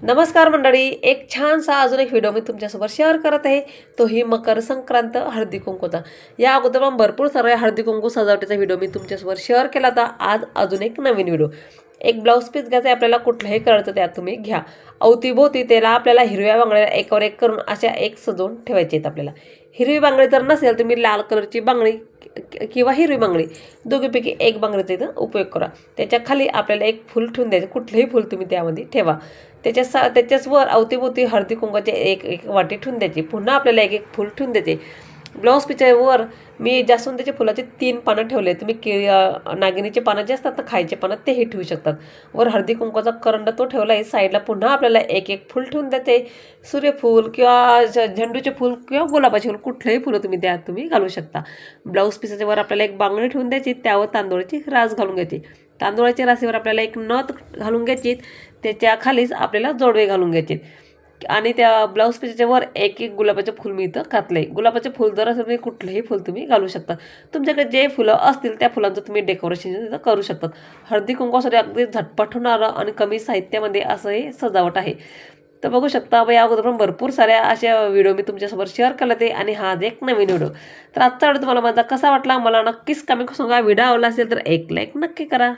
नमस्कार मंडळी, एक छानसा अजून एक व्हिडिओ मी तुमच्यासोबत शेअर करत आहे. तोही मकर संक्रांत हळदी कुंकूचा. या अगोदर पण भरपूर सारे हळदी कुंकू सजावटीचा व्हिडिओ मी तुमच्यासोबत शेअर केला होता. आज अजून एक नवीन व्हिडिओ. एक ब्लाऊज पीस घ्यायचा आहे आपल्याला, कुठल्याही कलरचं त्यात तुम्ही घ्या. अवतीभोवती त्याला आपल्याला हिरव्या बांगड्या एकावर एक करून अशा एक सजवून ठेवायचे आहेत आपल्याला. हिरवी बांगडी जर नसेल तुम्ही लाल कलरची बांगडी किंवा हिरवी बांगडी दोघीपैकी एक बांगडीचा इथं उपयोग करा. त्याच्या खाली आपल्याला एक फूल ठेवून द्यायचं. कुठलंही फूल तुम्ही त्यामध्ये ठेवा. त्याच्याच वर अवतीभोवती हळदी कुंकवाचे एक एक वाटी ठेवून द्यायची. पुन्हा आपल्याला एक एक फूल ठेवून द्यायचे. ब्लाऊज पीसच्या वर मी जास्वंदीच्या फुलाचे 3 पानं ठेवले. तुम्ही नागिनीचे पानं जे असतात ना, खायचे पानं, तेही ठेवू शकतात. वर हळदी कुंकवाचा करंड तो ठेवला आहे. साईडला पुन्हा आपल्याला एक एक फूल ठेवून द्यायचे. सूर्यफूल किंवा झेंडूचे फूल किंवा गुलाबाचे फूल, कुठलंही फुलं तुम्ही त्यात तुम्ही घालू शकता. ब्लाऊज पीसच्या वर आपल्याला एक बांगडी ठेवून द्यायची. त्यावर तांदूळाची रास घालून घ्यायची. तांदूळाच्या राशीवर आपल्याला एक नथ घालून घ्यायची. त्याच्या खालीच आपल्याला जोडवे घालून घ्यायचे. आणि त्या ब्लाऊज पीसच्या वर एक एक गुलाबाचं फूल मी इथं घातलं आहे. गुलाबाचे फूल जर असेल तुम्ही कुठलंही फूल तुम्ही घालू शकता. तुमच्याकडे जे फुलं असतील त्या फुलांचं तुम्ही डेकोरेशन इथं करू शकतात. हळदी कुंकवासाठी अगदी झटपट होणारं आणि कमी साहित्यामध्ये असं हे सजावट आहे. तर बघू शकता या अगोदर पण भरपूर साऱ्या अशा व्हिडिओ मी तुमच्यासोबत शेअर केला ते, आणि हा आज एक नवीन व्हिडिओ. तर आजचा व्हिडिओ तुम्हाला माझा कसा वाटला मला नक्कीच कमेंट सांगा. व्हिडिओ आवडला असेल तर एक लाईक नक्की करा.